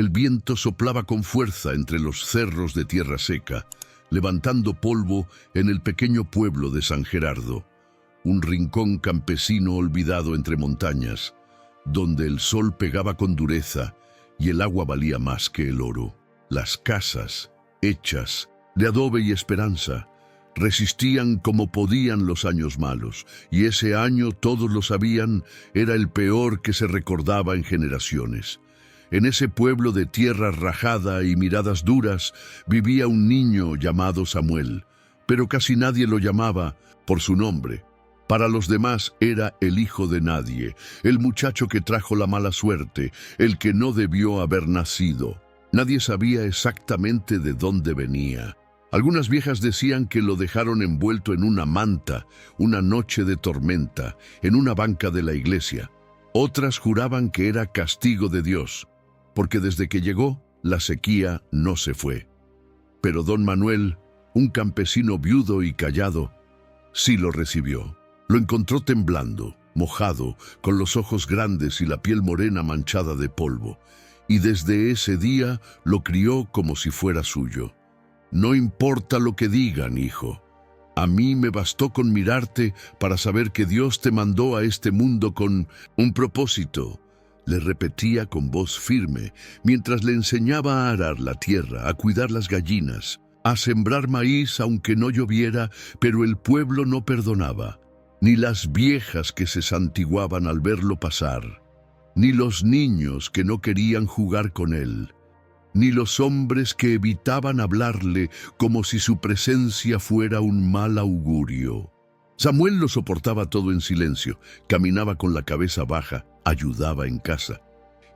El viento soplaba con fuerza entre los cerros de tierra seca, levantando polvo en el pequeño pueblo de San Gerardo, un rincón campesino olvidado entre montañas, donde el sol pegaba con dureza y el agua valía más que el oro. Las casas, hechas de adobe y esperanza, resistían como podían los años malos, y ese año, todos lo sabían, era el peor que se recordaba en generaciones. En ese pueblo de tierra rajada y miradas duras vivía un niño llamado Samuel, pero casi nadie lo llamaba por su nombre. Para los demás era el hijo de nadie, el muchacho que trajo la mala suerte, el que no debió haber nacido. Nadie sabía exactamente de dónde venía. Algunas viejas decían que lo dejaron envuelto en una manta, una noche de tormenta, en una banca de la iglesia. Otras juraban que era castigo de Dios, porque desde que llegó, la sequía no se fue. Pero don Manuel, un campesino viudo y callado, sí lo recibió. Lo encontró temblando, mojado, con los ojos grandes y la piel morena manchada de polvo, y desde ese día lo crió como si fuera suyo. No importa lo que digan, hijo. A mí me bastó con mirarte para saber que Dios te mandó a este mundo con un propósito, le repetía con voz firme, mientras le enseñaba a arar la tierra, a cuidar las gallinas, a sembrar maíz aunque no lloviera, pero el pueblo no perdonaba, ni las viejas que se santiguaban al verlo pasar, ni los niños que no querían jugar con él, ni los hombres que evitaban hablarle como si su presencia fuera un mal augurio. Samuel lo soportaba todo en silencio, caminaba con la cabeza baja, ayudaba en casa.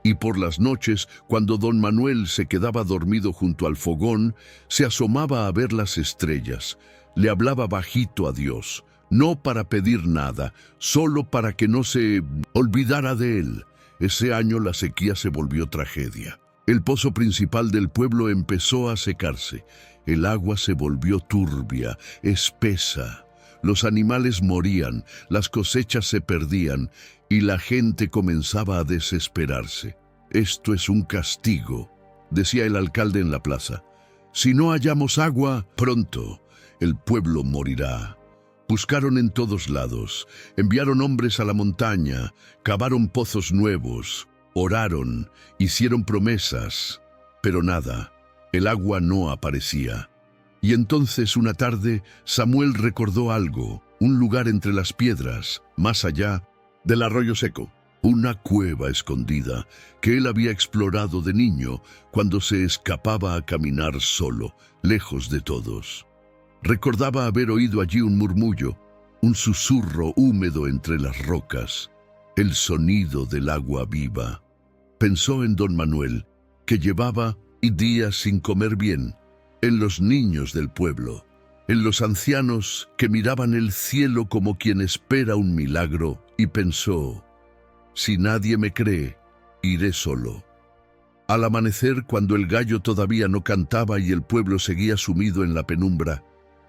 Y por las noches, cuando don Manuel se quedaba dormido junto al fogón, se asomaba a ver las estrellas, le hablaba bajito a Dios, no para pedir nada, solo para que no se olvidara de él. Ese año la sequía se volvió tragedia. El pozo principal del pueblo empezó a secarse. El agua se volvió turbia, espesa. Los animales morían, las cosechas se perdían y la gente comenzaba a desesperarse. «Esto es un castigo», decía el alcalde en la plaza. «Si no hallamos agua, pronto el pueblo morirá». Buscaron en todos lados, enviaron hombres a la montaña, cavaron pozos nuevos, oraron, hicieron promesas, pero nada, el agua no aparecía. Y entonces una tarde Samuel recordó algo, un lugar entre las piedras, más allá del arroyo seco, una cueva escondida que él había explorado de niño cuando se escapaba a caminar solo, lejos de todos. Recordaba haber oído allí un murmullo, un susurro húmedo entre las rocas, el sonido del agua viva. Pensó en don Manuel, que llevaba días sin comer bien, en los niños del pueblo, en los ancianos que miraban el cielo como quien espera un milagro, y pensó: si nadie me cree, iré solo. Al amanecer, cuando el gallo todavía no cantaba y el pueblo seguía sumido en la penumbra,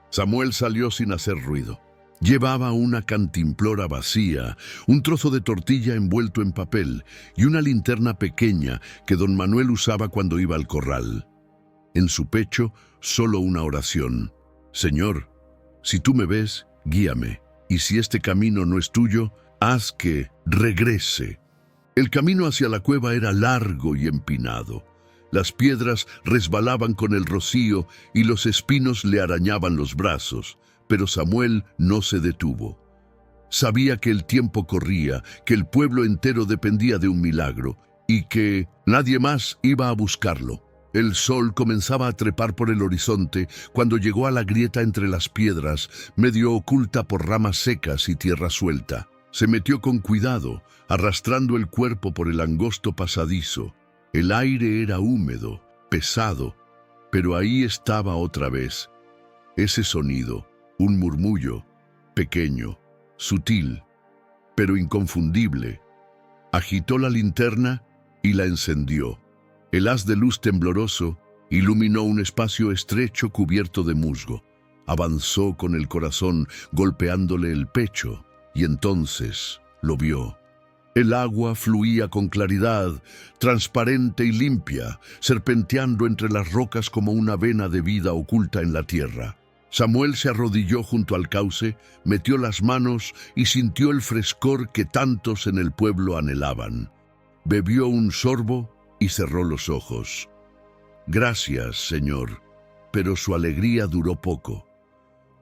Samuel salió sin hacer ruido. Llevaba una cantimplora vacía, un trozo de tortilla envuelto en papel y una linterna pequeña que don Manuel usaba cuando iba al corral. En su pecho, solo una oración: Señor, si tú me ves, guíame, y si este camino no es tuyo, haz que regrese. El camino hacia la cueva era largo y empinado. Las piedras resbalaban con el rocío y los espinos le arañaban los brazos, pero Samuel no se detuvo. Sabía que el tiempo corría, que el pueblo entero dependía de un milagro y que nadie más iba a buscarlo. El sol comenzaba a trepar por el horizonte cuando llegó a la grieta entre las piedras, medio oculta por ramas secas y tierra suelta. Se metió con cuidado, arrastrando el cuerpo por el angosto pasadizo. El aire era húmedo, pesado, pero ahí estaba otra vez. Ese sonido, un murmullo, pequeño, sutil, pero inconfundible. Agitó la linterna y la encendió. El haz de luz tembloroso iluminó un espacio estrecho cubierto de musgo. Avanzó con el corazón golpeándole el pecho y entonces lo vio. El agua fluía con claridad, transparente y limpia, serpenteando entre las rocas como una vena de vida oculta en la tierra. Samuel se arrodilló junto al cauce, metió las manos y sintió el frescor que tantos en el pueblo anhelaban. Bebió un sorbo y cerró los ojos. Gracias, Señor, pero su alegría duró poco,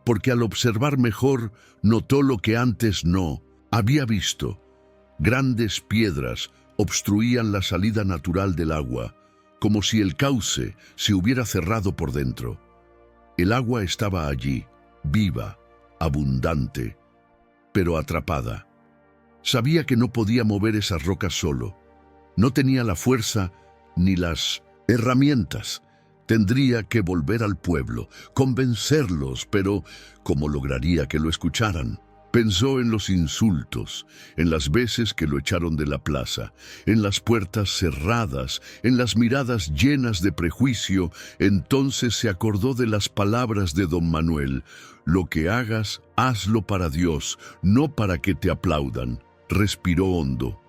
porque al observar mejor notó lo que antes no había visto. Grandes piedras obstruían la salida natural del agua, como si el cauce se hubiera cerrado por dentro. El agua estaba allí, viva, abundante, pero atrapada. Sabía que no podía mover esas rocas solo. No tenía la fuerza ni las herramientas. Tendría que volver al pueblo, convencerlos, pero ¿cómo lograría que lo escucharan? Pensó en los insultos, en las veces que lo echaron de la plaza, en las puertas cerradas, en las miradas llenas de prejuicio. Entonces se acordó de las palabras de don Manuel: lo que hagas, hazlo para Dios, no para que te aplaudan. Respiró hondo.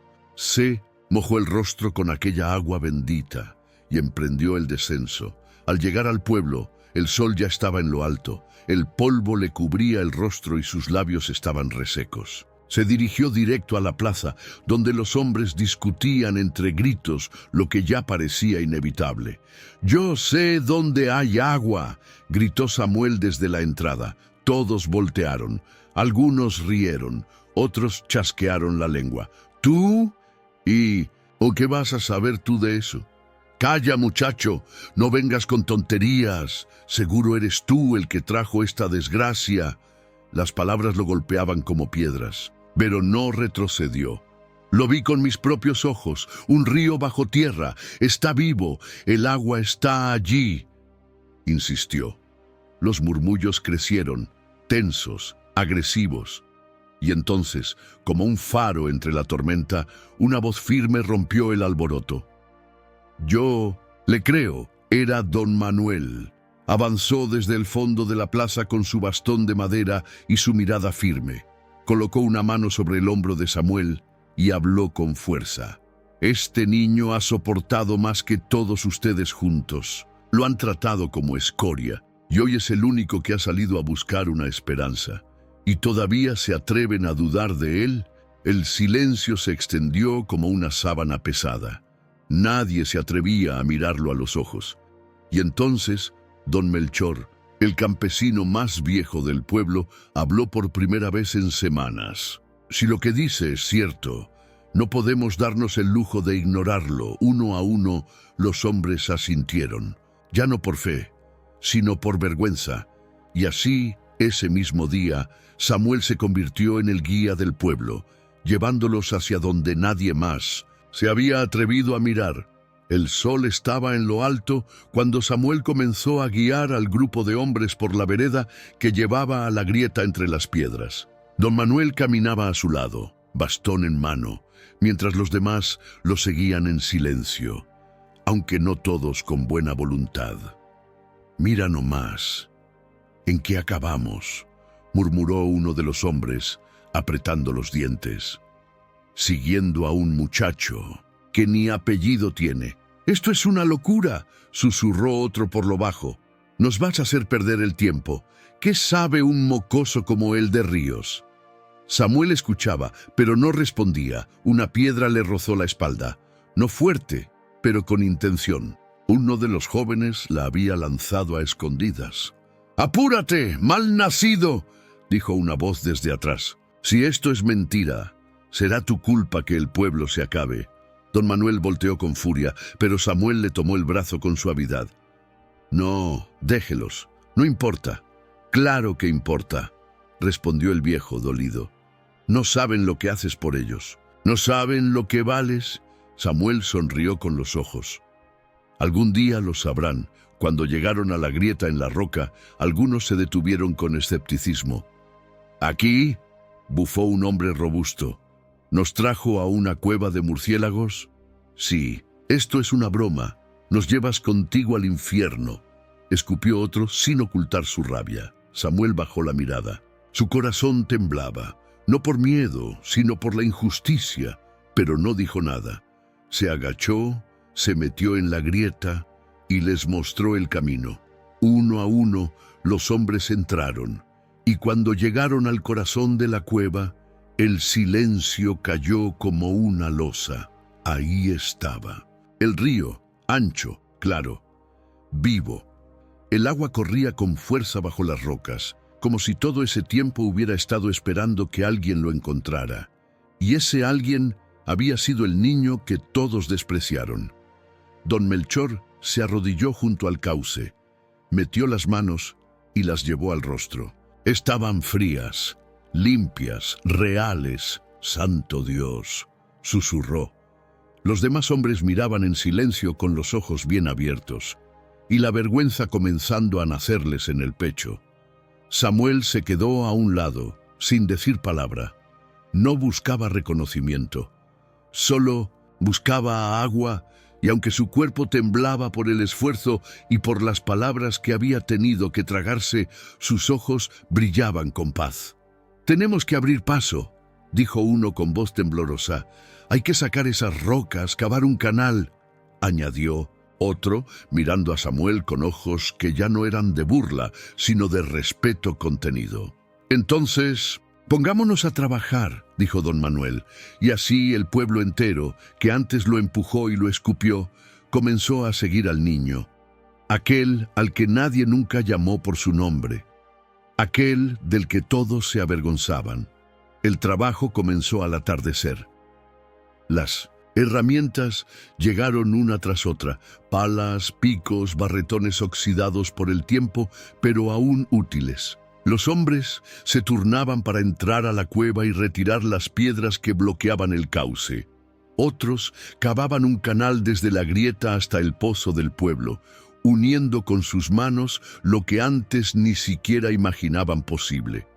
Mojó el rostro con aquella agua bendita y emprendió el descenso. Al llegar al pueblo, el sol ya estaba en lo alto. El polvo le cubría el rostro y sus labios estaban resecos. Se dirigió directo a la plaza, donde los hombres discutían entre gritos lo que ya parecía inevitable. «Yo sé dónde hay agua», gritó Samuel desde la entrada. Todos voltearon. Algunos rieron, otros chasquearon la lengua. «¿Tú? ¿O qué vas a saber tú de eso? Calla, muchacho, no vengas con tonterías. Seguro eres tú el que trajo esta desgracia». Las palabras lo golpeaban como piedras, pero no retrocedió. «Lo vi con mis propios ojos, un río bajo tierra, está vivo, el agua está allí», insistió. Los murmullos crecieron, tensos, agresivos. Y entonces, como un faro entre la tormenta, una voz firme rompió el alboroto. «Yo le creo», era don Manuel. Avanzó desde el fondo de la plaza con su bastón de madera y su mirada firme. Colocó una mano sobre el hombro de Samuel y habló con fuerza. «Este niño ha soportado más que todos ustedes juntos. Lo han tratado como escoria, y hoy es el único que ha salido a buscar una esperanza. ¿Y todavía se atreven a dudar de él?». El silencio se extendió como una sábana pesada. Nadie se atrevía a mirarlo a los ojos. Y entonces, don Melchor, el campesino más viejo del pueblo, habló por primera vez en semanas. «Si lo que dice es cierto, no podemos darnos el lujo de ignorarlo». Uno a uno, los hombres asintieron, ya no por fe, sino por vergüenza. Y así, ese mismo día, Samuel se convirtió en el guía del pueblo, llevándolos hacia donde nadie más se había atrevido a mirar. El sol estaba en lo alto cuando Samuel comenzó a guiar al grupo de hombres por la vereda que llevaba a la grieta entre las piedras. Don Manuel caminaba a su lado, bastón en mano, mientras los demás lo seguían en silencio, aunque no todos con buena voluntad. «Mira nomás, ¿en qué acabamos?», murmuró uno de los hombres, apretando los dientes. «Siguiendo a un muchacho que ni apellido tiene». «Esto es una locura», susurró otro por lo bajo. «Nos vas a hacer perder el tiempo. ¿Qué sabe un mocoso como él de ríos?». Samuel escuchaba, pero no respondía. Una piedra le rozó la espalda. No fuerte, pero con intención. Uno de los jóvenes la había lanzado a escondidas. «¡Apúrate, mal nacido!», dijo una voz desde atrás. «Si esto es mentira, será tu culpa que el pueblo se acabe». Don Manuel volteó con furia, pero Samuel le tomó el brazo con suavidad. «No, déjelos, no importa». «Claro que importa», respondió el viejo dolido. «No saben lo que haces por ellos, no saben lo que vales». Samuel sonrió con los ojos. «Algún día lo sabrán». Cuando llegaron a la grieta en la roca, algunos se detuvieron con escepticismo. «¿Aquí?», bufó un hombre robusto. «¿Nos trajo a una cueva de murciélagos?». «Sí, esto es una broma. Nos llevas contigo al infierno», escupió otro sin ocultar su rabia. Samuel bajó la mirada. Su corazón temblaba, no por miedo, sino por la injusticia. pero no dijo nada. Se agachó, se metió en la grieta y les mostró el camino. Uno a uno, los hombres entraron, y cuando llegaron al corazón de la cueva, el silencio cayó como una losa. Ahí estaba. El río, ancho, claro, vivo. El agua corría con fuerza bajo las rocas, como si todo ese tiempo hubiera estado esperando que alguien lo encontrara. Y ese alguien había sido el niño que todos despreciaron. Don Melchor se arrodilló junto al cauce, metió las manos y las llevó al rostro. Estaban frías, limpias, reales. «Santo Dios», susurró. Los demás hombres miraban en silencio con los ojos bien abiertos, y la vergüenza comenzando a nacerles en el pecho. Samuel se quedó a un lado, sin decir palabra. No buscaba reconocimiento, solo buscaba agua, y aunque su cuerpo temblaba por el esfuerzo y por las palabras que había tenido que tragarse, sus ojos brillaban con paz. «Tenemos que abrir paso», dijo uno con voz temblorosa. «Hay que sacar esas rocas, cavar un canal», añadió otro, mirando a Samuel con ojos que ya no eran de burla, sino de respeto contenido. «Entonces, pongámonos a trabajar», dijo don Manuel, y así el pueblo entero, que antes lo empujó y lo escupió, comenzó a seguir al niño, aquel al que nadie nunca llamó por su nombre, aquel del que todos se avergonzaban. El trabajo comenzó al atardecer. Las herramientas llegaron una tras otra, palas, picos, barretones oxidados por el tiempo, pero aún útiles. Los hombres se turnaban para entrar a la cueva y retirar las piedras que bloqueaban el cauce. Otros cavaban un canal desde la grieta hasta el pozo del pueblo, uniendo con sus manos lo que antes ni siquiera imaginaban posible.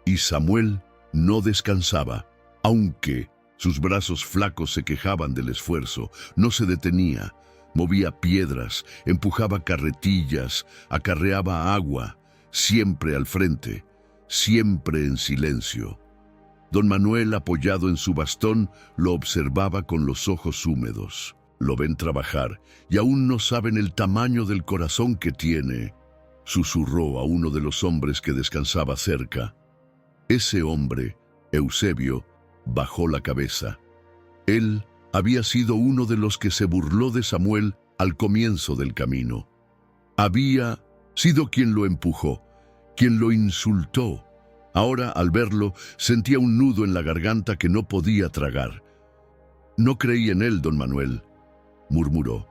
Y Samuel no descansaba, aunque sus brazos flacos se quejaban del esfuerzo. No se detenía, movía piedras, empujaba carretillas, acarreaba agua, siempre al frente, siempre en silencio. Don Manuel, apoyado en su bastón, lo observaba con los ojos húmedos. «Lo ven trabajar y aún no saben el tamaño del corazón que tiene», susurró a uno de los hombres que descansaba cerca. Ese hombre, Eusebio, bajó la cabeza. Él había sido uno de los que se burló de Samuel al comienzo del camino. Había sido quien lo empujó, quien lo insultó. Ahora, al verlo, sentía un nudo en la garganta que no podía tragar. «No creí en él, don Manuel», murmuró.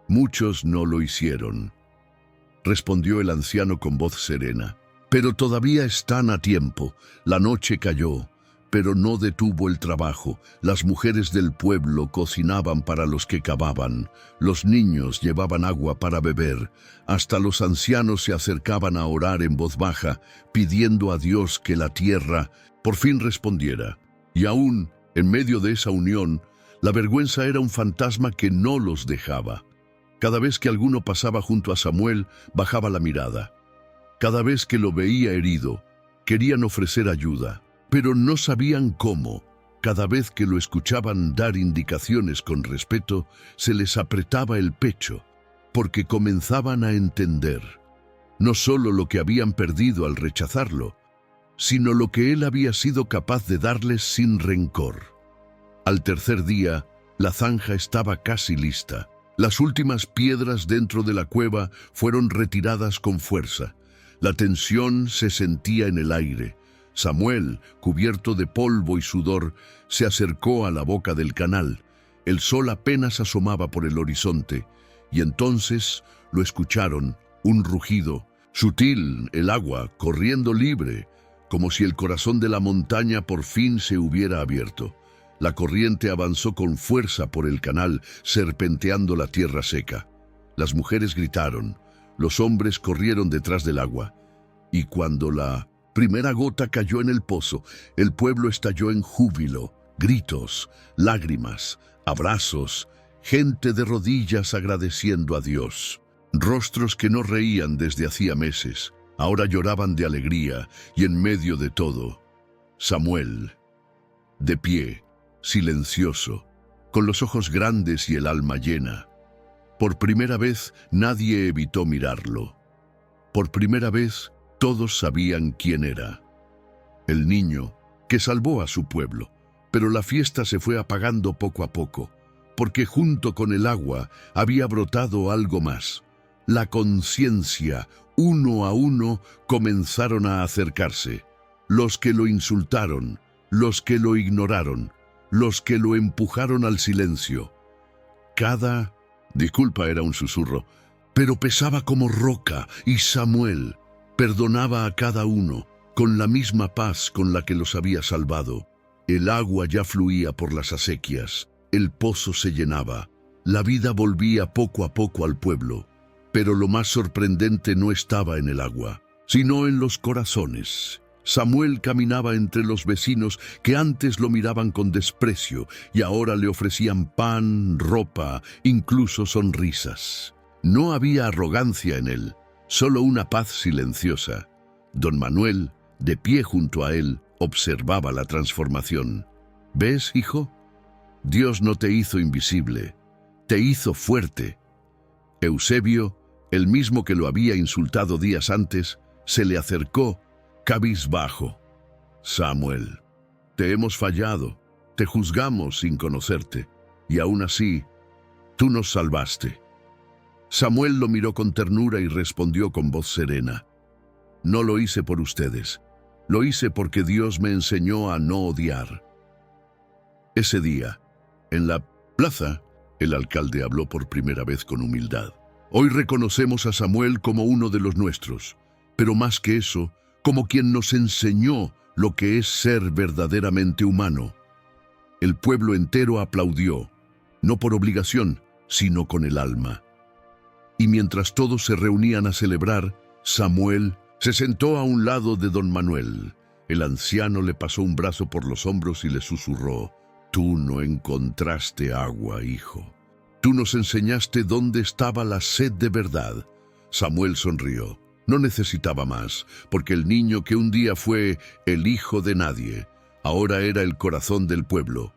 «Muchos no lo hicieron», respondió el anciano con voz serena. «Pero todavía están a tiempo. La noche cayó, pero no detuvo el trabajo. Las mujeres del pueblo cocinaban para los que cavaban. Los niños llevaban agua para beber. Hasta los ancianos se acercaban a orar en voz baja, pidiendo a Dios que la tierra por fin respondiera. Y aún, en medio de esa unión, la vergüenza era un fantasma que no los dejaba. Cada vez que alguno pasaba junto a Samuel, bajaba la mirada. Cada vez que lo veía herido, querían ofrecer ayuda, pero no sabían cómo. Cada vez que lo escuchaban dar indicaciones con respeto, se les apretaba el pecho, porque comenzaban a entender no solo lo que habían perdido al rechazarlo, sino lo que él había sido capaz de darles sin rencor. Al tercer día, la zanja estaba casi lista. Las últimas piedras dentro de la cueva fueron retiradas con fuerza. La tensión se sentía en el aire. Samuel, cubierto de polvo y sudor, se acercó a la boca del canal. El sol apenas asomaba por el horizonte, y entonces lo escucharon, un rugido, sutil, el agua corriendo libre, como si el corazón de la montaña por fin se hubiera abierto. La corriente avanzó con fuerza por el canal, serpenteando la tierra seca. Las mujeres gritaron, los hombres corrieron detrás del agua, y cuando la primera gota cayó en el pozo, el pueblo estalló en júbilo, gritos, lágrimas, abrazos, gente de rodillas agradeciendo a Dios. Rostros que no reían desde hacía meses, ahora lloraban de alegría, y en medio de todo, Samuel, de pie, silencioso, con los ojos grandes y el alma llena. Por primera vez nadie evitó mirarlo. Por primera vez todos sabían quién era. El niño que salvó a su pueblo, pero la fiesta se fue apagando poco a poco, porque junto con el agua había brotado algo más. La conciencia, uno a uno, comenzaron a acercarse. Los que lo insultaron, los que lo ignoraron, los que lo empujaron al silencio. Disculpa, era un susurro, pero pesaba como roca, y Samuel perdonaba a cada uno con la misma paz con la que los había salvado. El agua ya fluía por las acequias, el pozo se llenaba, la vida volvía poco a poco al pueblo. Pero lo más sorprendente no estaba en el agua, sino en los corazones. Samuel caminaba entre los vecinos que antes lo miraban con desprecio y ahora le ofrecían pan, ropa, incluso sonrisas. No había arrogancia en él, solo una paz silenciosa. Don Manuel, de pie junto a él, observaba la transformación. ¿Ves, hijo? Dios no te hizo invisible, te hizo fuerte. Eusebio, el mismo que lo había insultado días antes, se le acercó, cabizbajo. Samuel, te hemos fallado, te juzgamos sin conocerte, y aún así, tú nos salvaste. Samuel lo miró con ternura y respondió con voz serena: no lo hice por ustedes, lo hice porque Dios me enseñó a no odiar. Ese día, en la plaza, el alcalde habló por primera vez con humildad. Hoy reconocemos a Samuel como uno de los nuestros, pero más que eso, como quien nos enseñó lo que es ser verdaderamente humano. El pueblo entero aplaudió, no por obligación, sino con el alma. Y mientras todos se reunían a celebrar, Samuel se sentó a un lado de don Manuel. El anciano le pasó un brazo por los hombros y le susurró: tú no encontraste agua, hijo. Tú nos enseñaste dónde estaba la sed de verdad. Samuel sonrió. No necesitaba más, porque el niño que un día fue el hijo de nadie, ahora era el corazón del pueblo.